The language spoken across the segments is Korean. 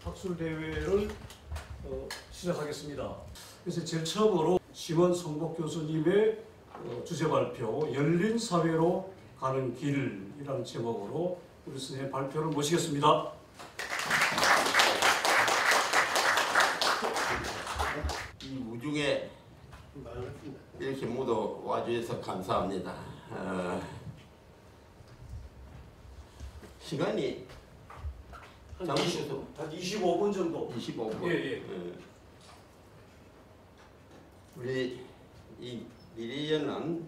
학술 대회를 시작하겠습니다. 그래서 제일 처음으로 심원 성복 교수님의 주제 발표 열린 사회로 가는 길이라는 제목으로 우리 선생님 발표를 모시겠습니다. 이 우중에 이렇게 모두 와주셔서 감사합니다. 시간이 한 25분 정도. 25분. 예. 우리 이 미래연은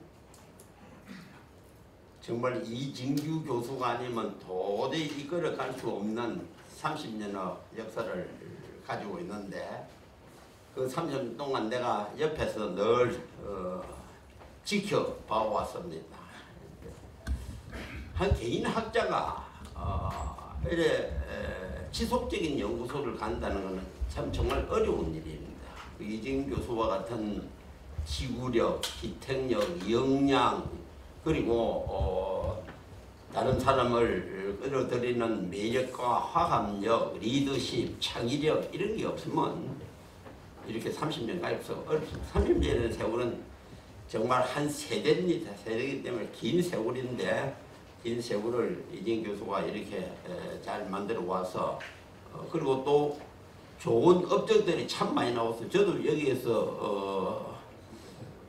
정말 이진규 교수가 아니면 도저히 이끌어갈 수 없는 30년의 역사를 가지고 있는데 그 30년 동안 내가 옆에서 늘 지켜봐 왔습니다. 한 개인 학자가 이래 지속적인 연구소를 간다는 것은 참 정말 어려운 일입니다. 이진규 교수와 같은 지구력, 기택력, 역량 그리고 다른 사람을 끌어들이는 매력과 화합력, 리더십, 창의력 이런 게 없으면 이렇게 30년 가입해서 30년의 세월은 정말 한 세대입니다. 세대이기 때문에 긴 세월인데 긴 세월을 이진규 교수가 이렇게 잘 만들어 와서 그리고 또 좋은 업적들이 참 많이 나왔어요. 저도 여기에서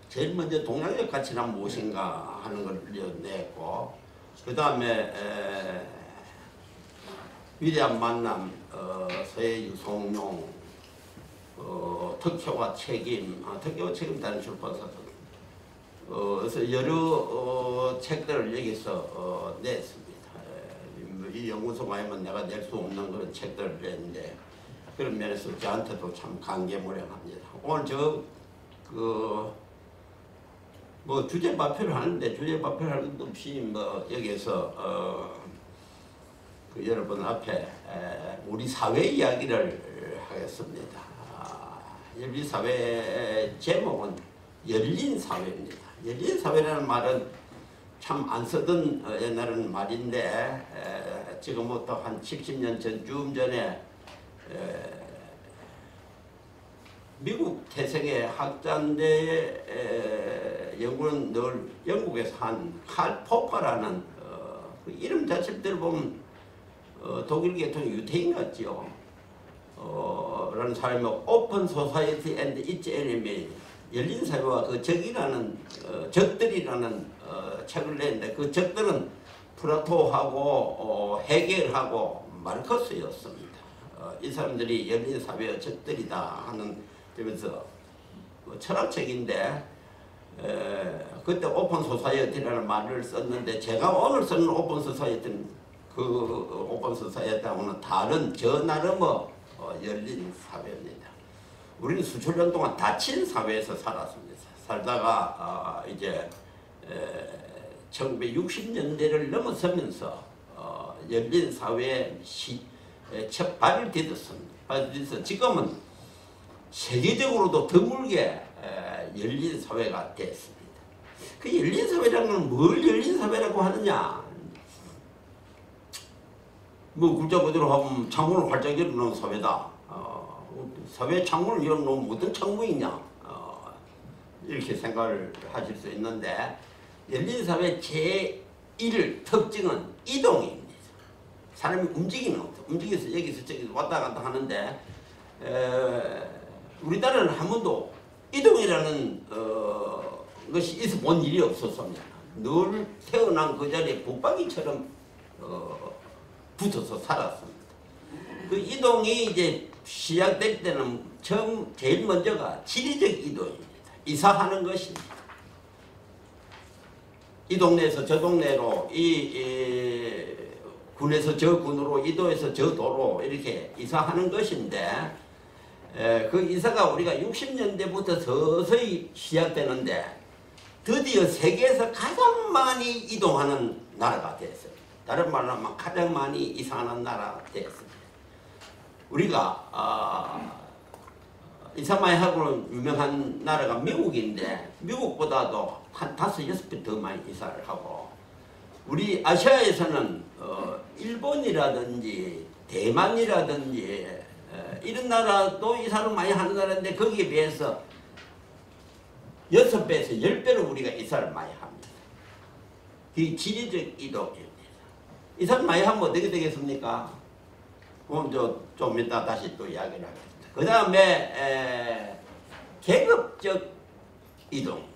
제일 먼저 동양적 가치란 무엇인가 하는 걸 냈고 그 다음에 위대한 만남, 서해 유성룡, 특효와 책임, 특효와 책임 다른 출판사도 그래서 여러 책들을 여기서 냈습니다. 이 연구소가 아니면 내가 낼 수 없는 그런 책들을 냈는데 그런 면에서 저한테도 참 감개무량합니다. 오늘 뭐 주제 발표를 하는데 주제 발표를 할 것도 없이 뭐 여기서 여러분 앞에 우리 사회 이야기를 하겠습니다. 열린 사회 제목은 열린 사회입니다. 열린 사회라는 말은 참 안 쓰던 옛날에는 말인데 지금부터 한 70년 전쯤 전에 미국 태생의 학자인데 연구는 늘 영국에서 한 칼 포커라는 그 이름 자체를 들어보면 독일 계통의 유태인 같지요. 라는 사람이 오픈 소사이어티 앤드 이츠 에니미 열린 사회와 그 적이라는 적들이라는 책을 냈는데 그 적들은 플라토하고 헤겔하고 마르크스였습니다. 이 사람들이 열린 사회의 적들이다 하는 점에서 철학책인데 그때 오픈 소사이어티라는 말을 썼는데 제가 오늘 쓰는 오픈 소사이어티는 그 오픈 소사이어티하고는 다른 저 나름의 열린 사회입니다. 우리는 수천 년 동안 닫힌 사회에서 살았습니다. 살다가 이제 1960년대를 넘어서면서 열린 사회에 첫 발을 디뎠습니다. 지금은 세계적으로도 드물게 열린 사회가 됐습니다. 그 열린 사회라는 건 뭘 열린 사회라고 하느냐? 뭐 글자 그대로 하면 창문을 활짝 열어놓은 사회다. 사회 창문을 열어놓으면 어떤 창문이냐? 이렇게 생각을 하실 수 있는데 열린 사회 제1 특징은 이동입니다. 사람이 움직이는 것도 움직여서 여기서 저기서 왔다 갔다 하는데 우리나라는 한 번도 이동이라는 것이 있어 본 일이 없었습니다. 늘 태어난 그 자리에 붙박이처럼 붙어서 살았습니다. 그 이동이 이제 시작될 때는 제일 먼저가 지리적 이동입니다. 이사하는 것입니다. 이 동네에서 저 동네로 이 군에서 저 군으로 이 도에서 저 도로 이렇게 이사하는 것인데 그 이사가 우리가 60년대부터 서서히 시작되는데 드디어 세계에서 가장 많이 이동하는 나라가 됐어요. 다른 말로 하면 가장 많이 이사하는 나라가 됐습니다. 우리가 이사 많이 하고는 유명한 나라가 미국인데 미국보다도 한 5-6배 더 많이 이사를 하고 우리 아시아에서는 일본이라든지 대만이라든지 이런 나라도 이사를 많이 하는 나라인데 거기에 비해서 6배에서 10배로 우리가 이사를 많이 합니다. 이 지리적 이동입니다. 이사를 많이 하면 어떻게 되겠습니까? 그럼 좀 이따 다시 또 이야기를 하겠습니다. 그 다음에 계급적 이동입니다.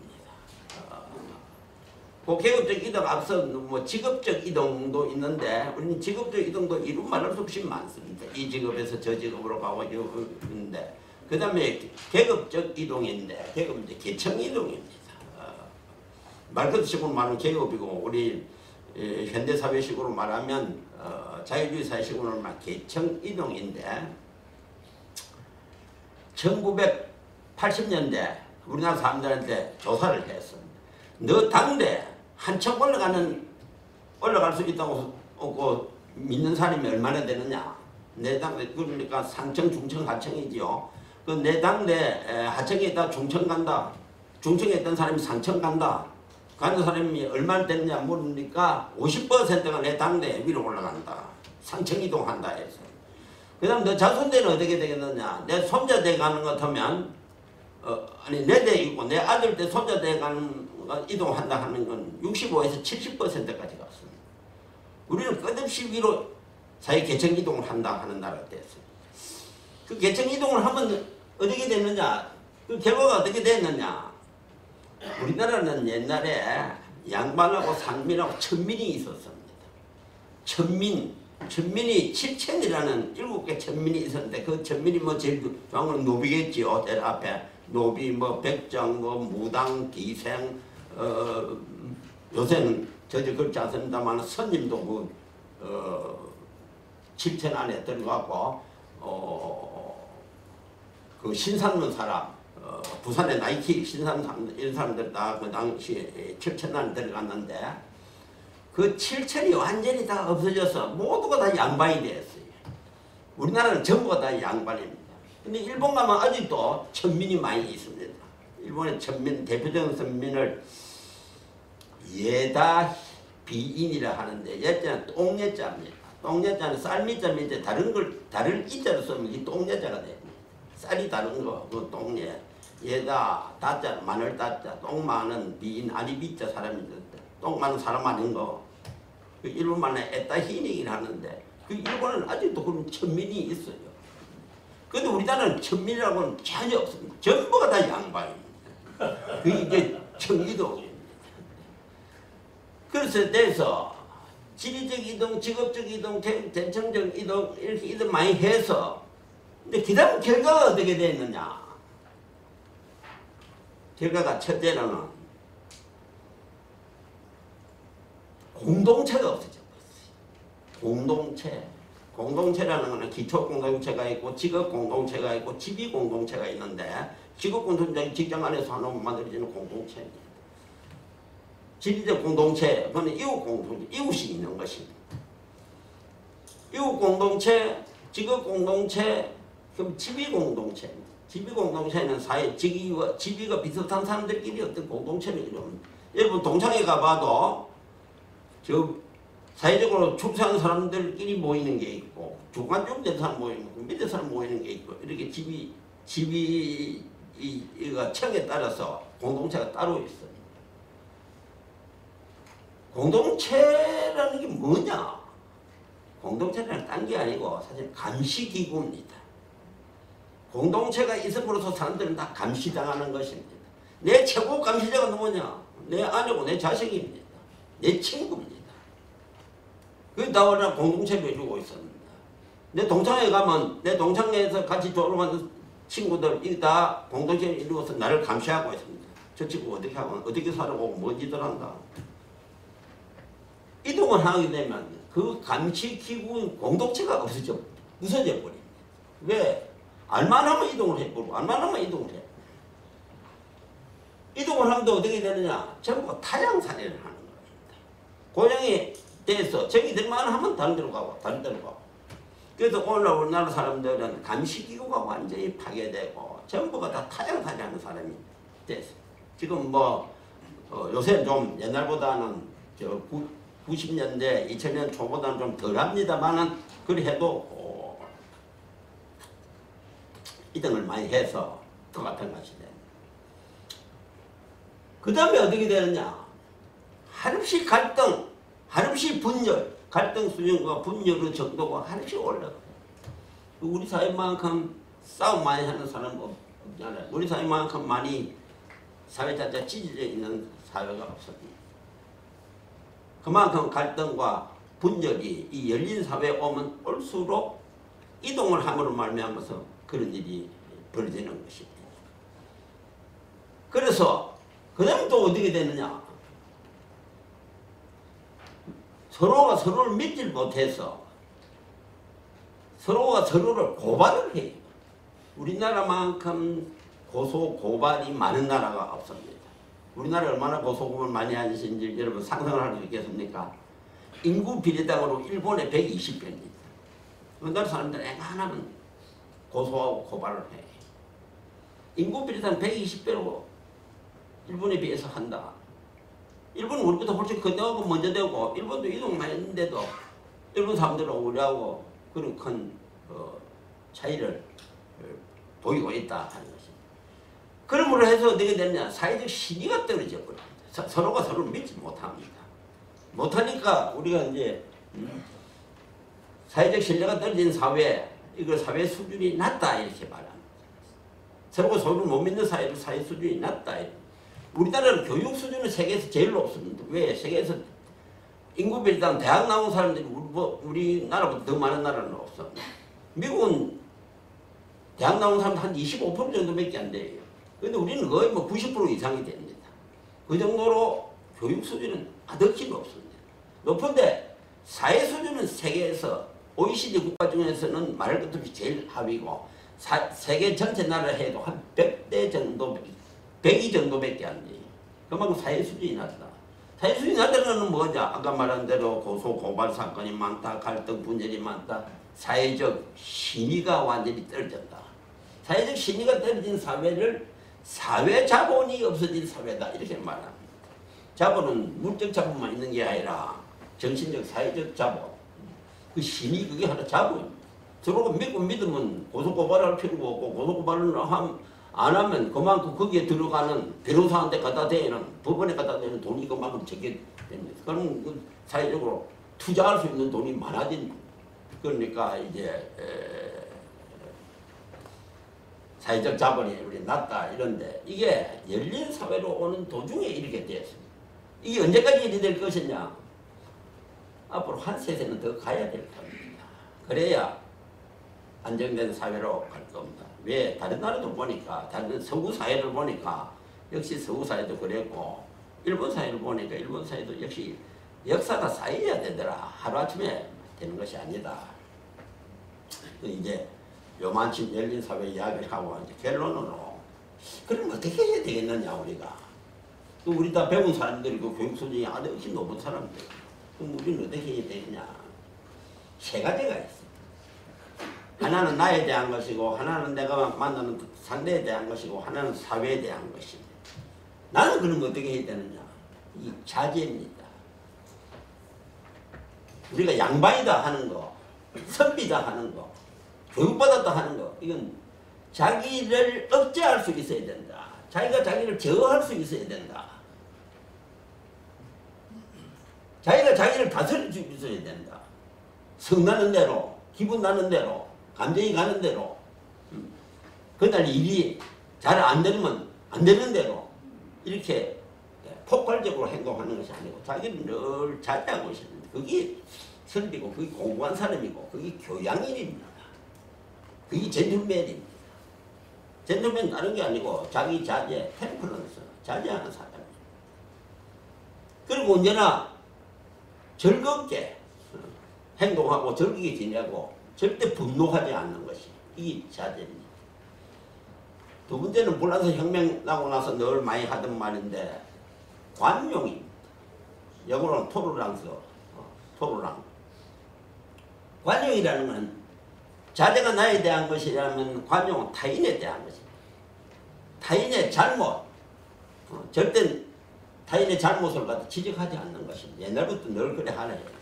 그 계급적 이동 앞서 뭐 직업적 이동도 있는데 우리는 직업적 이동도 이루 말할 수 없이 많습니다. 이 직업에서 저 직업으로 가고 있는데 그 다음에 계급적 이동인데 계급은 이제 계층 이동입니다. 말끝식으로 말하면 계급이고 우리 현대사회식으로 말하면 자유주의 사회식으로 말하면 계층 이동인데 1980년대 우리나라 사람들한테 조사를 했습니다. 너 당대 한참 올라갈 수 있다고 믿는 사람이 얼마나 되느냐? 내 당대 그러니까 상층, 중층, 하층이지요. 그 내 당대 하층에 있다 중층 간다. 중층에 있던 사람이 상층 간다. 가는 사람이 얼마나 됐느냐 물으니까 50%가 내 당대 위로 올라간다. 상층 이동한다 해서. 그 다음 너 자손대는 어떻게 되겠느냐? 내 손자대 가는 것 같으면 아니 내 대 있고 내 아들 때 손자대 가는 이동한다 하는 건 65에서 70%까지 갔습니다. 우리는 끝없이 위로 사회 계층 이동을 한다 하는 나라가 됐어요. 그 계층 이동을 하면 어떻게 됐느냐? 그 결과가 어떻게 됐느냐? 우리나라는 옛날에 양반하고 상민하고 천민이 있었습니다. 천민이 7천이라는 7개 천민이 있었는데 그 천민이 뭐 제일 좋아하는 건 노비겠지요. 제일 앞에 노비 뭐 백정 뭐 무당 기생 요새는 저지 그렇지 않습니다만 선임도 그 7천 안에 들어가고 그 신산문 사람 부산의 나이키 신산 이런 사람들 다 그 당시에 7천 안에 들어갔는데 그 7천이 완전히 다 없어져서 모두가 다 양반이 되었어요. 우리나라는 전부가 다 양반입니다. 근데 일본 가면 아직도 천민이 많이 있습니다. 일본의 천민 대표적인 선민을 예다 비인이라 하는데 예자는 똥예자입니다. 똥예자는 쌀미자 밑에 다른 이자로 쓰면 이 똥예자가 됩니다. 쌀이 다른 거, 그 똥예. 예다 다자 마늘 다자 똥 많은 비인 아니 비자 사람이 똥 많은 사람 아닌 거. 그 일본 말에 에따히닉이라 하는데 그 일본은 아직도 그런 천민이 있어요. 그런데 우리나라는 천민이라고는 전혀 없습니다. 전부가 다 양반입니다. 그 이제 청이동입니다. 그래서 돼서 지리적 이동, 직업적 이동, 대청적 이동 이렇게 이동 많이 해서 근데 그 다음 결과가 어떻게 됐느냐? 결과가 첫째로는 공동체가 없어져 버렸어요. 공동체라는 것은 기초 공동체가 있고 직업 공동체가 있고 지위 공동체가 있는데 직업 공동체는 직장 안에서 하나 만들어지는 공동체입니다. 지리적 공동체, 그거는 이웃 공동체, 이웃이 있는 것입니다. 이웃 공동체, 직업 공동체, 그럼 지위 공동체입니다. 지위 공동체는 사회, 지위가 비슷한 사람들끼리 어떤 공동체를 이룹니다. 여러분 동창회 가봐도 저 사회적으로 출세하는 사람들끼리 모이는 게 있고 중간쯤 된 사람 모이는 거, 밑에 사람 모이는 게 있고 이렇게 지위가 층에 따라서 공동체가 따로 있어요. 공동체라는 게 뭐냐? 공동체라는 딴 게 아니고 사실 감시기구입니다. 공동체가 있음으로써 사람들은 다 감시당하는 것입니다. 내 최고 감시자가 누구냐? 내 아내고 내 자식입니다. 내 친구입니다. 그게 다 우리가 공동체를 해주고 있습니다. 내 동창회 가면 내 동창회에서 같이 졸업하는 친구들 이게 다 공동체를 이루어서 나를 감시하고 있습니다. 저 친구 어떻게 하고 어떻게 살아가고 뭔 짓을 한다. 이동을 하게 되면 그 감시기구 공동체가 없어져 버립니다. 왜? 알만하면 이동을 해버리고 알만하면 이동을 해. 이동을 하면 어떻게 되느냐? 전부 타향살이를 하는 겁니다. 고향에 대해서 저기들만 하면 다른 데로 가고 다른 데로 가고. 그래서 오늘 우리나라 사람들은 감시기구가 완전히 파괴되고 전부가 다 타향살이 하는 사람이 됐어요. 지금 뭐 요새 좀 옛날보다는 90년대, 2000년 초보다는 좀 덜합니다만은 그래도 이등을 많이 해서 똑같은 것이 됩니다. 그 다음에 어떻게 되느냐? 한없이 갈등, 한없이 분열, 갈등 수준과 분열의 정도가 한없이 올라가요. 우리 사회만큼 싸움 많이 하는 사람은 없잖아요. 우리 사회만큼 많이 사회 자체가 찢어져 있는 사회가 없습니다. 그만큼 갈등과 분열이 이 열린 사회에 오면 올수록 이동을 함으로 말미암아서 그런 일이 벌어지는 것입니다. 그래서 그 다음에 또 어떻게 되느냐? 서로가 서로를 믿지 못해서 서로가 서로를 고발을 해요. 우리나라만큼 고소 고발이 많은 나라가 없습니다. 우리나라 얼마나 고소 고발 많이 하시는지 여러분 상상을 할 수 있겠습니까? 인구 비례당으로 일본에 120배입니다. 우리나라 사람들 웬만하면 고소하고 고발을 해. 인구 비례당 120배로 일본에 비해서 한다. 일본은 우리보다 훨씬 건너가고 먼저 되고 일본도 이동 많이 했는데도 일본 사람들은 우리하고 그런 큰 차이를 보이고 있다 하는 것입니다. 그러므로 해서 어떻게 되냐? 사회적 신의가 떨어져 버립니다. 서로가 서로를 믿지 못합니다. 못하니까 우리가 이제 사회적 신뢰가 떨어진 사회, 이걸 사회 수준이 낮다 이렇게 말합니다. 서로가 서로를 못 믿는 사회 수준이 낮다. 우리나라는 교육 수준은 세계에서 제일 높습니다. 왜? 세계에서 인구 비례당 대학 나온 사람들이 우리나라보다 더 많은 나라는 없어. 미국은 대학 나온 사람들 한 25% 정도밖에 안 돼요. 그런데 우리는 거의 뭐 90% 이상이 됩니다. 그 정도로 교육 수준은 아득히 높습니다. 높은데 사회 수준은 세계에서 OECD 국가 중에서는 말할 것도 없이 제일 하위고 세계 전체 나라 해도 한 100대 정도 102 정도밖에 안 돼요. 그만큼 사회 수준이 낮다. 사회 수준이 낮다는 건 뭐냐? 아까 말한 대로 고소 고발 사건이 많다. 갈등 분열이 많다. 사회적 신의가 완전히 떨어졌다. 사회적 신의가 떨어진 사회를 사회 자본이 없어진 사회다 이렇게 말합니다. 자본은 물적 자본만 있는 게 아니라 정신적 사회적 자본. 그 신의 그게 하나 자본입니다. 서로가 믿고 믿으면 고소 고발할 필요가 없고 고소 고발을 안 하면 그만큼 거기에 들어가는 변호사한테 갖다 대는 법원에 갖다 대는 돈이 그만큼 적게 됩니다. 그럼 그 사회적으로 투자할 수 있는 돈이 많아진 그러니까 이제 사회적 자본이 우리 낮다 이런데 이게 열린 사회로 오는 도중에 이렇게 되었습니다. 이게 언제까지 이렇게 될 것이냐? 앞으로 한 세대는 더 가야 될 겁니다. 그래야 안정된 사회로 갈 겁니다. 왜? 다른 나라도 보니까, 다른 서구 사회를 보니까 역시 서구 사회도 그랬고 일본 사회를 보니까 일본 사회도 역시 역사가 쌓여야 되더라. 하루아침에 되는 것이 아니다. 이제 요만큼 열린 사회 이야기를 하고 이제 결론으로 그럼 어떻게 해야 되겠느냐 우리가. 우리 다 배운 사람들이고 교육 수준이 아주 높은 사람들. 그럼 우리는 어떻게 해야 되느냐. 세 가지가 있어. 하나는 나에 대한 것이고 하나는 내가 만나는 상대에 대한 것이고 하나는 사회에 대한 것입니다. 나는 그럼 어떻게 해야 되느냐. 이 자제입니다. 우리가 양반이다 하는 거, 선비다 하는 거, 교육받았다 하는 거, 이건 자기를 억제할 수 있어야 된다. 자기가 자기를 제어할 수 있어야 된다. 자기가 자기를 다스릴 수 있어야 된다. 성나는 대로, 기분 나는 대로, 감정이 가는 대로, 그날 일이 잘 안 되면 안 되는 대로 이렇게 폭발적으로 행동하는 것이 아니고 자기는 늘 자제하고 있습니다. 그게 선비고 그게 공부한 사람이고 그게 교양인입니다. 그게 젠틀맨입니다. 젠틀맨 다른 게 아니고 자기 자제, 템플런스, 자제하는 사람입니다. 그리고 언제나 즐겁게 행동하고 즐겁게 지내고 절대 분노하지 않는 것이 이게 자제입니다. 두 번째는 불란서 혁명 나고 나서 늘 많이 하던 말인데 관용입니다. 영어로는 토르랑스, 토르랑. 관용이라는 건 자제가 나에 대한 것이라면 관용은 타인에 대한 것입니다. 타인의 잘못, 절대 타인의 잘못을 갖다 지적하지 않는 것입니다. 옛날부터 늘 그래 하나 했어요.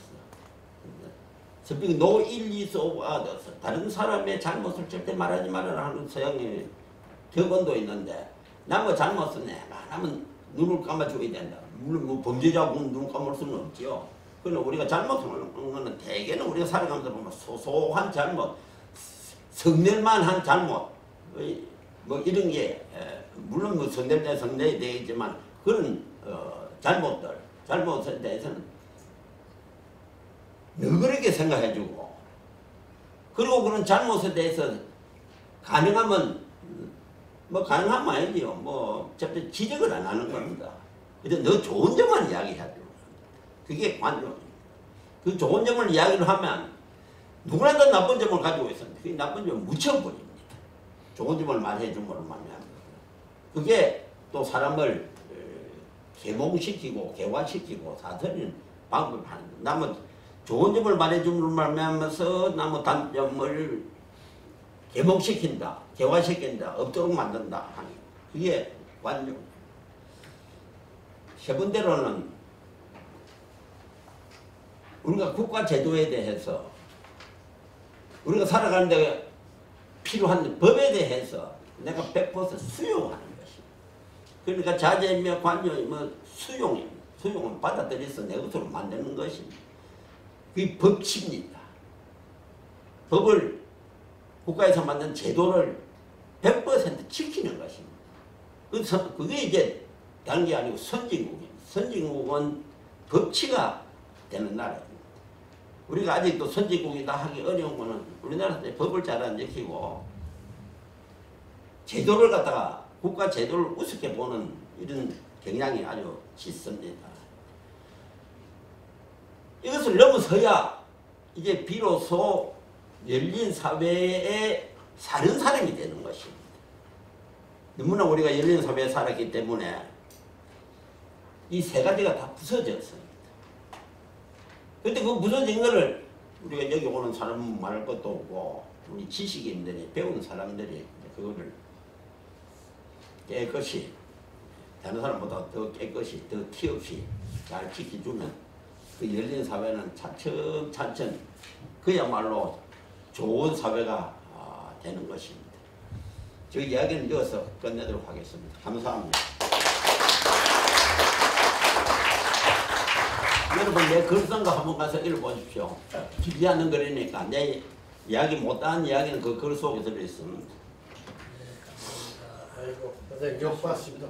Speak no ill of others. 다른 사람의 잘못을 절대 말하지 말아라 하는 서양의 격언도 있는데 남의 잘못은 말하면 눈을 감아줘야 된다. 물론 뭐 범죄자고 눈 감을 수는 없죠. 그러나 우리가 잘못하는 거는 대개는 우리가 살아가면서 보면 소소한 잘못, 성낼만한 잘못, 뭐 이런 게 물론 뭐 성내야 되겠지만 그런 잘못에 대해서는 너그럽게 생각해주고 그리고 그런 잘못에 대해서 가능하면 뭐 가능하면 아니지요. 뭐 절대 지적을 안 하는 겁니다. 그래서 너 좋은 점만 이야기해줘. 그게 관점입니다. 그 좋은 점을 이야기를 하면 누구나 다 나쁜 점을 가지고 있습니다. 그 나쁜 점을 묻혀버립니다. 좋은 점을 말해줌으로 말미암아 그게 또 사람을 개몽시키고 개화시키고 다스리는 방법을 하는 거예요. 남은 좋은 점을 말해줌으로 말미암아서 남의 단점을 개몽시킨다, 개화시킨다, 없도록 만든다 하는 그게 관점. 세 번째로는 우리가 국가 제도에 대해서 우리가 살아가는 데 필요한 법에 대해서 내가 100% 수용하는 것입니다. 그러니까 자제며 관여며 수용입니다. 수용은 받아들여서 내 것으로 만드는 것입니다. 그게 법치입니다. 법을 국가에서 만든 제도를 100% 지키는 것입니다. 그게 이제 다른 게 아니고 선진국입니다. 선진국은 법치가 되는 나라입니다. 우리가 아직도 선진국이다 하기 어려운 거는 우리나라에서 법을 잘 안 지키고 제도를 갖다가 국가 제도를 우습게 보는 이런 경향이 아주 짙습니다. 이것을 넘어서야 이제 비로소 열린 사회에 사는 사람이 되는 것입니다. 너무나 우리가 열린 사회에 살았기 때문에 이 세 가지가 다 부서졌습니다. 근데 그 부서진 거를 우리가 여기 오는 사람은 말할 것도 없고 우리 지식인들이 배운 사람들이 그거를 깨끗이 다른 사람보다 더 깨끗이 더 티 없이 잘 지켜주면 그 열린 사회는 차츰차츰 그야말로 좋은 사회가 되는 것입니다. 저 이야기는 이어서 끝내도록 하겠습니다. 감사합니다. 여러분 내 글 쓴 거 한번 가서 읽어보십시오. 길지 않는 글이니까 내 이야기 못한 이야기는 그 글 속에 들어있습니다. 아이고, 선생님 욕 받습니다.